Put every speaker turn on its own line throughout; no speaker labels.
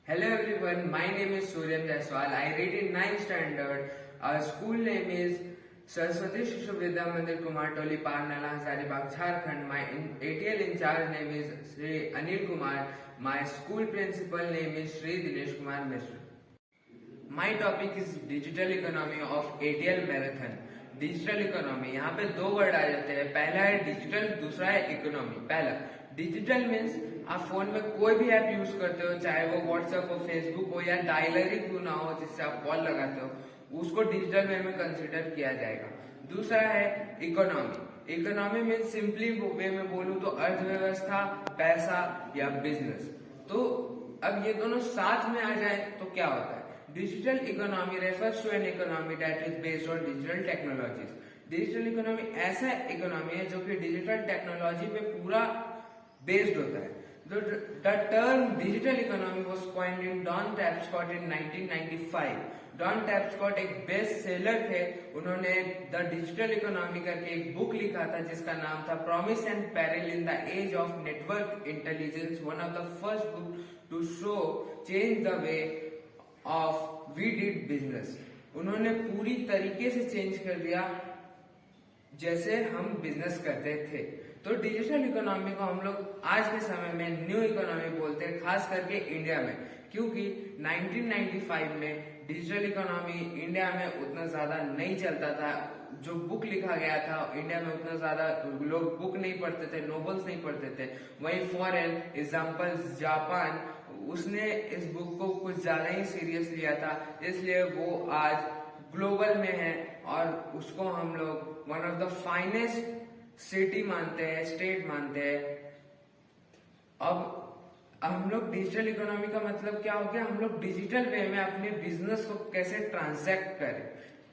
Hello everyone, my name is Suryam Jaiswal. I read in 9th standard. Our school name is Saraswati Shishu Vidya Mandir Kumar Toli Parnala Hazaribagh, Jharkhand. My ATL in charge name is Sri Anil Kumar. My school principal name is Sri Dinesh Kumar Mishra. My topic is digital economy of ATL marathon. Digital economy, यहाँ पे दो word आ जाते हैं. पहला है digital, दूसरा है economy. पहला डिजिटल मीन्स आप फोन में कोई भी ऐप यूज करते हो, चाहे वो व्हाट्सएप हो, फेसबुक हो या डायलर ही क्यों ना हो जिससे आप कॉल लगाते हो, उसको डिजिटल वे में कंसिडर किया जाएगा. दूसरा है इकोनॉमी. इकोनॉमी मीन्स सिंपली वे में बोलूं तो अर्थव्यवस्था, पैसा या बिजनेस. तो अब ये दोनों साथ में आ जाए तो क्या होता है? Digital economy refers to an economy that is based on digital technologies. Digital economy ऐसा इकोनॉमी है जो कि डिजिटल टेक्नोलॉजी पे पूरा बेस्ड होता है. The term digital economy was coined in Don Tapscott in 1995. Don Tapscott एक बेस्ट सेलर थे. उन्होंने द डिजिटल इकोनॉमी करके एक बुक लिखा था जिसका नाम था promise and peril in the age of network intelligence. One of the first book to show change the way of we did business. उन्होंने पूरी तरीके से चेंज कर दिया जैसे हम बिजनेस करते थे. तो डिजिटल इकोनॉमी को हम लोग आज के समय में न्यू इकोनॉमी बोलते हैं, खास करके इंडिया में, क्योंकि 1995 में डिजिटल इकोनॉमी इंडिया में उतना ज्यादा नहीं चलता था. जो बुक लिखा गया था इंडिया में उतना ज्यादा लोग बुक नहीं पढ़ते थे, नोवेल्स नहीं पढ़ते थे. वहीं फॉरेन एग्जांपल जापान, उसने इस बुक को कुछ ज्यादा ही सीरियस लिया था, इसलिए वो आज ग्लोबल में है और उसको हम लोग one of the finest city मानते हैं, स्टेट मानते हैं. अब हम लोग डिजिटल इकोनॉमी का मतलब क्या हो गया? हम लोग डिजिटल वे में अपने बिजनेस को कैसे ट्रांजैक्ट करें.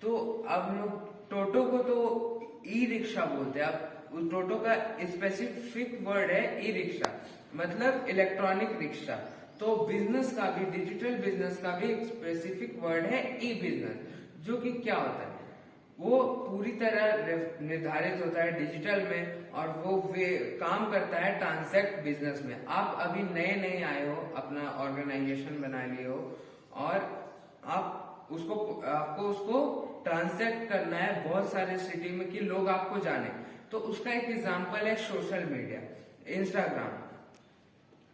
तो अब हम लोग टोटो को तो ई रिक्शा बोलते हैं. अब टोटो का स्पेसिफिक वर्ड है ई रिक्शा, मतलब इलेक्ट्रॉनिक रिक्शा. तो बिजनेस का भी, डिजिटल बिजनेस का भी एक स्पेसिफिक वर्ड है ई बिजनेस, जो कि क्या होता है? वो पूरी तरह निर्धारित होता है डिजिटल में और वो काम करता है ट्रांजैक्ट बिजनेस में. आप अभी नए नए आए हो, अपना ऑर्गेनाइजेशन बना लिए हो और आपको उसको ट्रांजैक्ट करना है बहुत सारे सिटी में कि लोग आपको जाने. तो उसका एक एग्जांपल है सोशल मीडिया, इंस्टाग्राम.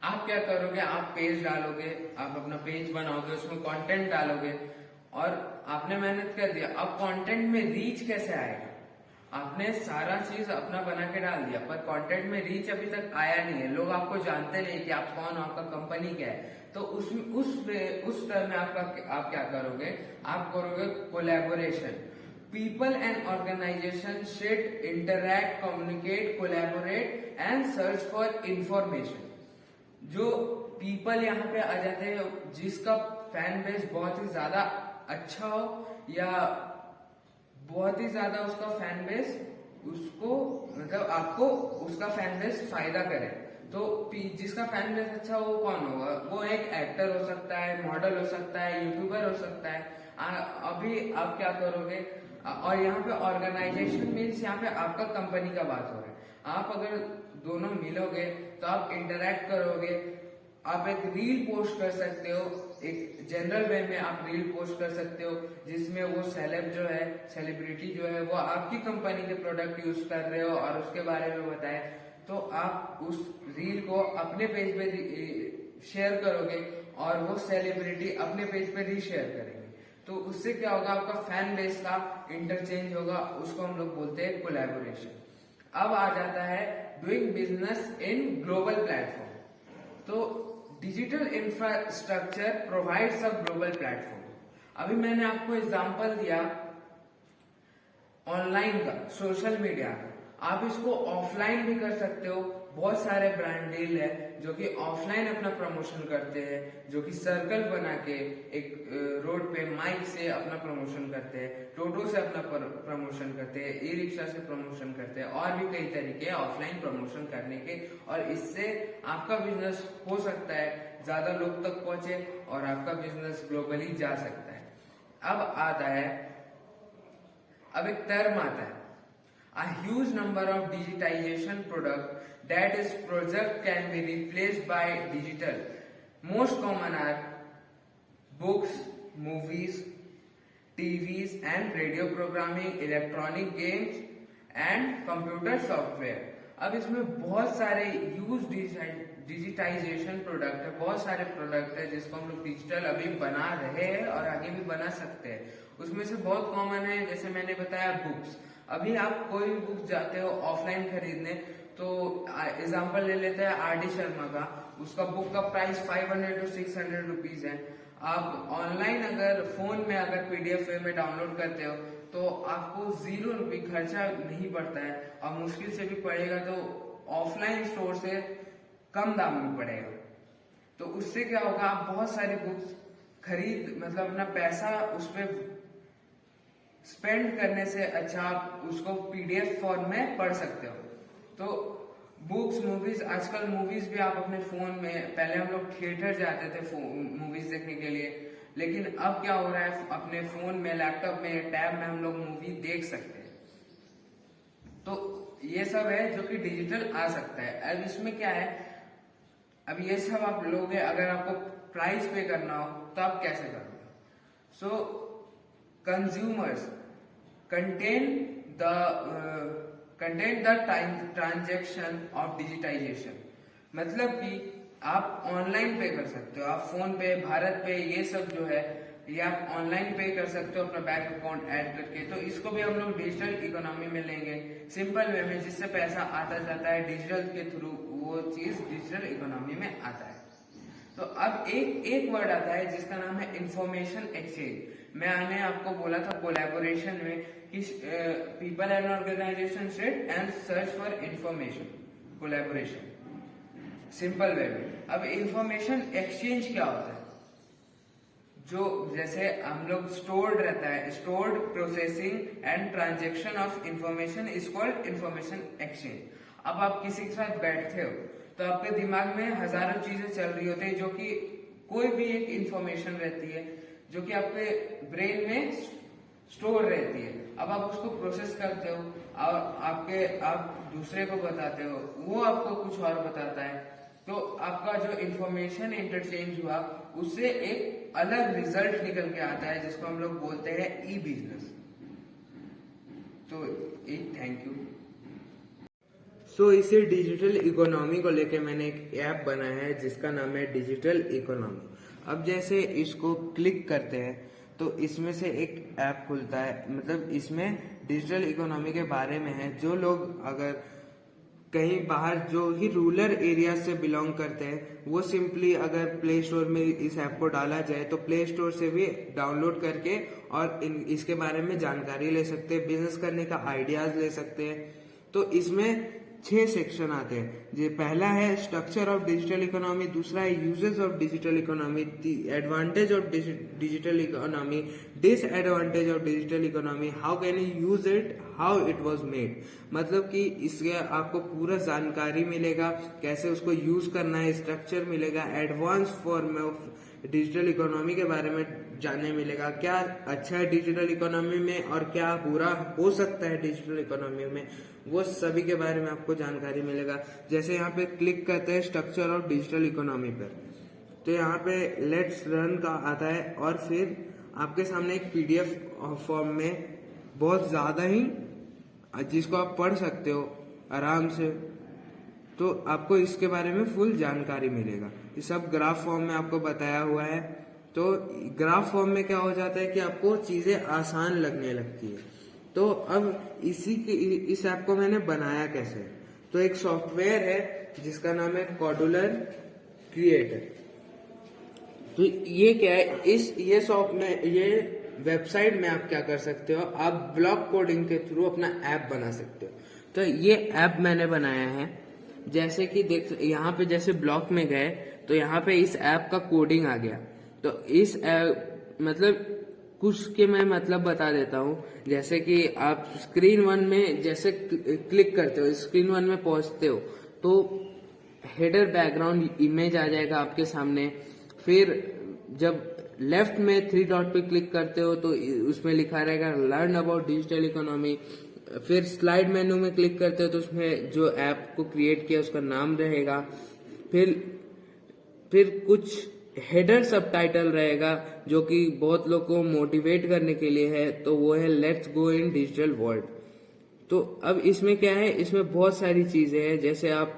आप क्या करोगे? आप पेज डालोगे, आप अपना पेज बनाओगे, उसमें कंटेंट डालोगे और आपने मेहनत कर दिया. अब कंटेंट में रीच कैसे आएगा? आपने सारा चीज अपना बना के डाल दिया पर कंटेंट में रीच अभी तक आया नहीं है, लोग आपको जानते नहीं कि आप कौन हो, आपका कंपनी क्या है. तो उस टर्म में आप क्या करोगे? आप करोगे collaboration. People and organization should interact, communicate, collaborate and search for information. जो पीपल यहाँ पे आ जाते हैं जिसका फैन बेस बहुत ही ज्यादा अच्छा हो या बहुत ही ज्यादा उसका फैन बेस उसको मतलब आपको उसका फैन बेस फायदा करे. तो जिसका फैन बेस अच्छा हो वो कौन होगा? वो एक एक्टर हो सकता है, मॉडल हो सकता है, यूट्यूबर हो सकता है. अभी आप क्या करोगे? और यहाँ पे ऑर्गेनाइजेशन मीन्स यहाँ पे आपका कंपनी का बात हो रहा है. आप अगर दोनों मिलोगे तो आप इंटरैक्ट करोगे. आप एक रील पोस्ट कर सकते हो, एक जनरल वे में आप रील पोस्ट कर सकते हो जिसमें वो सेलेब जो है, सेलिब्रिटी जो है, वो आपकी कंपनी के प्रोडक्ट यूज कर रहे हो और उसके बारे में बताए. तो आप उस रील को अपने पेज पे शेयर करोगे और वो सेलिब्रिटी अपने पेज पे रीशेयर करेंगे. तो उससे क्या होगा? आपका फैन बेस का इंटरचेंज होगा, उसको हम लोग बोलते हैं कोलैबोरेशन. अब आ जाता है doing business in global platform. तो digital infrastructure provides a global platform. अभी मैंने आपको एग्जांपल दिया ऑनलाइन का, सोशल मीडिया का. आप इसको ऑफलाइन भी कर सकते हो. बहुत सारे ब्रांड डील है जो कि ऑफलाइन अपना प्रमोशन करते हैं, जो कि सर्कल बना के एक रोड पे माइक से अपना प्रमोशन करते हैं, टोटो से अपना प्रमोशन करते हैं, ई रिक्शा से प्रमोशन करते हैं और भी कई तरीके हैं ऑफलाइन प्रमोशन करने के. और इससे आपका बिजनेस हो सकता है ज्यादा लोग तक पहुंचे और आपका बिजनेस ग्लोबली जा सकता है. अब आता है, अब एक टर्म आता है, a huge number of digitization product that is project can be replaced by digital. Most common are books, movies, TVs and radio programming, electronic games and computer software. अब इसमें बहुत सारे यूज डिजिटाइजेशन प्रोडक्ट है, बहुत सारे product है जिसको हम लोग डिजिटल अभी बना रहे हैं और आगे भी बना सकते हैं। उसमें से बहुत कॉमन है, जैसे मैंने बताया बुक्स। अभी आप कोई भी बुक जाते हो ऑफलाइन खरीदने, तो एग्जाम्पल ले लेते हैं आर डी शर्मा का, उसका बुक का प्राइस 500 to 600 रुपीज है। आप ऑनलाइन अगर फोन में अगर पीडीएफ में डाउनलोड करते हो तो आपको 0 रुपये खर्चा नहीं पड़ता है, और मुश्किल से भी पड़ेगा तो ऑफलाइन स्टोर से कम दाम में पड़ेगा। तो उससे क्या होगा, आप बहुत सारी बुक्स खरीद मतलब अपना पैसा उस पर स्पेंड करने से अच्छा आप उसको पीडीएफ फॉर्म में पढ़ सकते हो। तो बुक्स, मूवीज, आजकल मूवीज भी आप अपने फोन में, पहले हम लोग थिएटर जाते थे मूवीज देखने के लिए, लेकिन अब क्या हो रहा है, अपने फोन में, लैपटॉप में, टैब में हम लोग मूवी देख सकते हैं। तो ये सब है जो कि डिजिटल आ सकता है। अब इसमें क्या है, अब ये सब आप लोगे, अगर आपको प्राइस पे करना हो तो आप कैसे करोगे? So consumers contain the transaction of digitisation, मतलब कि आप ऑनलाइन पे कर सकते हो, आप फोन पे, भारत पे, ये सब जो है ये आप ऑनलाइन पे कर सकते हो अपना बैंक अकाउंट ऐड करके। तो इसको भी हम लोग डिजिटल इकोनॉमी में लेंगे, सिंपल वे में, जिससे पैसा आता जाता है डिजिटल के थ्रू, वो चीज डिजिटल इकोनॉमी में आता है। तो अब एक वर्ड आता है जिसका नाम है इंफॉर्मेशन एक्सचेंज। मैंने आपको बोला था कोलैबोरेशन में कि people and organisation sit and search for information, collaboration simple way में। अब इंफॉर्मेशन एक्सचेंज क्या होता है, जो जैसे हम लोग स्टोर्ड रहता है, stored processing and transaction of information is called information exchange. अब आप किसी के साथ बैठते हो तो आपके दिमाग में हजारों चीजें चल रही होती है, जो कि कोई भी एक इंफॉर्मेशन रहती है जो कि आपके ब्रेन में स्टोर रहती है। अब आप उसको प्रोसेस करते हो और आप दूसरे को बताते हो, वो आपको कुछ और बताता है। तो आपका जो इंफॉर्मेशन इंटरचेंज हुआ, उससे एक अलग रिजल्ट निकल के आता है, जिसको हम लोग बोलते हैं ई बिजनेस। तो थैंक यू। सो इसे डिजिटल इकोनॉमी को लेके मैंने एक ऐप बनाया है जिसका नाम है डिजिटल इकोनॉमी। अब जैसे इसको क्लिक करते हैं तो इसमें से एक ऐप खुलता है, मतलब इसमें डिजिटल इकोनॉमी के बारे में है। जो लोग अगर कहीं बाहर, जो ही रूरल एरिया से बिलोंग करते हैं, वो सिंपली अगर प्ले स्टोर में इस ऐप को डाला जाए तो प्ले स्टोर से भी डाउनलोड करके और इसके बारे में जानकारी ले सकते हैं, बिजनेस करने का आइडियाज ले सकते हैं। तो इसमें 6 सेक्शन आते हैं। जो पहला है स्ट्रक्चर ऑफ डिजिटल इकोनॉमी, दूसरा है uses of digital economy, advantage of digital economy, disadvantage of digital economy, how can you use it, how it was made. मतलब कि इसके आपको पूरा जानकारी मिलेगा, कैसे उसको यूज करना है, स्ट्रक्चर मिलेगा, advance form of digital economy के बारे में जानने मिलेगा, क्या अच्छा है डिजिटल इकोनॉमी में और क्या बुरा हो सकता है डिजिटल इकोनॉमी में, वो सभी के बारे में आपको जानकारी मिलेगा। जैसे यहाँ पे क्लिक करते हैं स्ट्रक्चर ऑफ डिजिटल इकोनॉमी पर, तो यहाँ पे लेट्स रन का आता है और फिर आपके सामने एक पीडीएफ फॉर्म में बहुत ज्यादा ही, जिसको आप पढ़ सकते हो आराम से, तो आपको इसके बारे में फुल जानकारी मिलेगा। ये सब ग्राफ फॉर्म में आपको बताया हुआ है। तो ग्राफ फॉर्म में क्या हो जाता है कि आपको चीजें आसान लगने लगती है। तो अब इस ऐप को मैंने बनाया कैसे, तो एक सॉफ्टवेयर है जिसका नाम है कॉडुलर क्रिएटर। तो ये क्या है, ये वेबसाइट में आप क्या कर सकते हो, आप ब्लॉक कोडिंग के थ्रू अपना ऐप बना सकते हो। तो ये ऐप मैंने बनाया है, जैसे कि देख यहाँ पे जैसे ब्लॉक में गए तो यहाँ पे इस ऐप का कोडिंग आ गया। तो इस ऐप मतलब कुछ के मैं मतलब बता देता हूँ। जैसे कि आप स्क्रीन 1 में जैसे क्लिक करते हो, स्क्रीन 1 में पहुंचते हो तो हेडर बैकग्राउंड इमेज आ जाएगा आपके सामने। फिर जब लेफ्ट में 3 डॉट पे क्लिक करते हो तो उसमें लिखा रहेगा लर्न अबाउट डिजिटल इकोनॉमी। फिर स्लाइड मेनू में क्लिक करते हो तो उसमें जो ऐप को क्रिएट किया उसका नाम रहेगा। फिर कुछ हेडर सबटाइटल रहेगा जो कि बहुत लोग को मोटिवेट करने के लिए है, तो वो है let's go in digital world. तो अब इसमें क्या है, इसमें बहुत सारी चीजें हैं, जैसे आप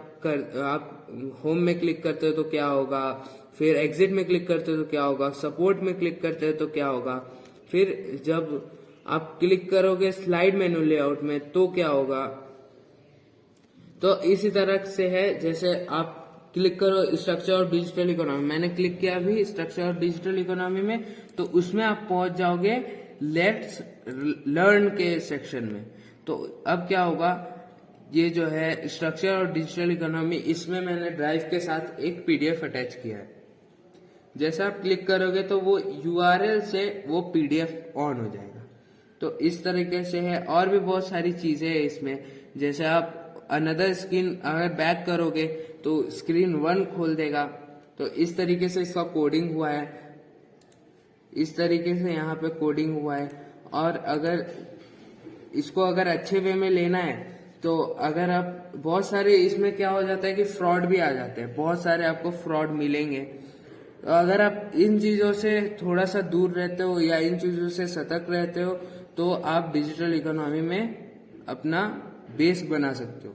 होम में क्लिक करते हो तो क्या होगा, फिर एग्जिट में क्लिक करते हो तो क्या होगा, सपोर्ट में क्लिक करते हो तो क्या होगा, फिर जब आप क्लिक करोगे स्लाइड मेनू लेआउट में तो क्या होगा। तो इसी तरह से है, जैसे आप क्लिक करो स्ट्रक्चर ऑफ डिजिटल इकोनॉमी, मैंने क्लिक किया अभी स्ट्रक्चर ऑफ डिजिटल इकोनॉमी में, तो उसमें आप पहुंच जाओगे लेट्स लर्न के सेक्शन में। तो अब क्या होगा, ये जो है स्ट्रक्चर ऑफ डिजिटल इकोनॉमी, इसमें मैंने ड्राइव के साथ एक पीडीएफ अटैच किया है। जैसे आप क्लिक करोगे तो वो यूआरएल से वो पीडीएफ ऑन हो जाएगा। तो इस तरीके से है, और भी बहुत सारी चीजें हैं इसमें, जैसे आप अनदर स्क्रीन अगर बैक करोगे तो स्क्रीन 1 खोल देगा। तो इस तरीके से इसका कोडिंग हुआ है, इस तरीके से यहाँ पे कोडिंग हुआ है। और अगर इसको अगर अच्छे वे में लेना है तो अगर आप बहुत सारे, इसमें क्या हो जाता है कि फ्रॉड भी आ जाते हैं, बहुत सारे आपको फ्रॉड मिलेंगे। तो अगर आप इन चीजों से थोड़ा सा दूर रहते हो या इन चीजों से सतर्क रहते हो तो आप डिजिटल इकोनॉमी में अपना बेस बना सकते हो।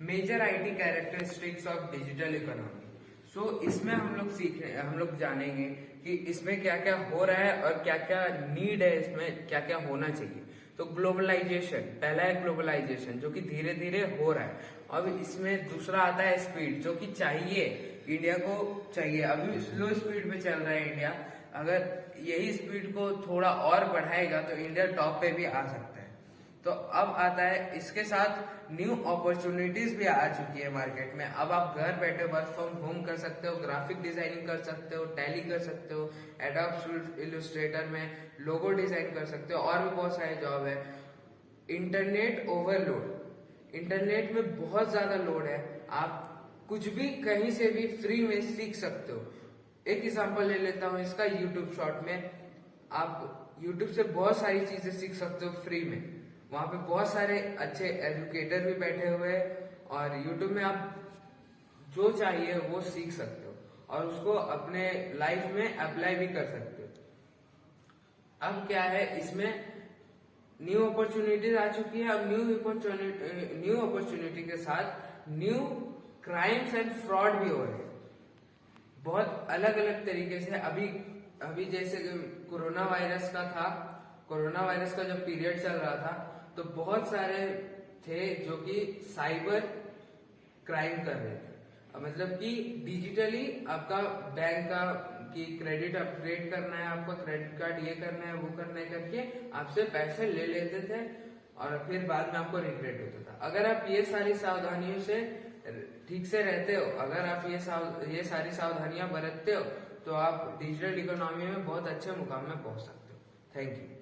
Major IT characteristics of digital economy. So इसमें हम लोग जानेंगे कि इसमें क्या क्या हो रहा है और क्या क्या नीड है, इसमें क्या क्या होना चाहिए। तो ग्लोबलाइजेशन, पहला है ग्लोबलाइजेशन जो कि धीरे धीरे हो रहा है। अब इसमें दूसरा आता है स्पीड, जो कि चाहिए, इंडिया को चाहिए। अभी स्लो स्पीड पे चल रहा है इंडिया, अगर यही स्पीड को थोड़ा और बढ़ाएगा तो इंडिया टॉप पे भी आ सकता है। तो अब आता है इसके साथ न्यू अपॉर्चुनिटीज भी आ चुकी है मार्केट में। अब आप घर बैठे वर्क फ्रॉम होम कर सकते हो, ग्राफिक डिजाइनिंग कर सकते हो, टैली कर सकते हो, एडोब इलस्ट्रेटर में लोगो डिजाइन कर सकते हो, और भी बहुत सारे जॉब है। इंटरनेट ओवरलोड, इंटरनेट में बहुत ज्यादा लोड है, आप कुछ भी कहीं से भी फ्री में सीख सकते हो। एक एग्जांपल ले लेता हूँ इसका, यूट्यूब शॉर्ट में आप यूट्यूब से बहुत सारी चीजें सीख सकते हो फ्री में। वहां पे बहुत सारे अच्छे एजुकेटर भी बैठे हुए हैं और यूट्यूब में आप जो चाहिए वो सीख सकते हो और उसको अपने लाइफ में अप्लाई भी कर सकते हो। अब क्या है, इसमें न्यू अपॉर्चुनिटीज आ चुकी है। अब न्यू अपॉर्चुनिटी के साथ न्यू क्राइम्स एंड फ्रॉड भी हो रहे हैं, बहुत अलग अलग तरीके से। अभी जैसे कोरोना वायरस का था, कोरोना वायरस का जब पीरियड चल रहा था तो बहुत सारे थे जो कि साइबर क्राइम कर रहे थे। मतलब कि डिजिटली आपका बैंक का कि क्रेडिट अपग्रेड करना है, आपका क्रेडिट कार्ड ये करना है वो करना है करके आपसे पैसे ले लेते थे और फिर बाद में आपको रिग्रेट होता था। अगर आप ये सारी सावधानियों से ठीक से रहते हो, अगर आप ये सारी सावधानियां बरतते हो तो आप डिजिटल इकोनॉमी में बहुत अच्छे मुकाम में पहुंच सकते हो। Thank you.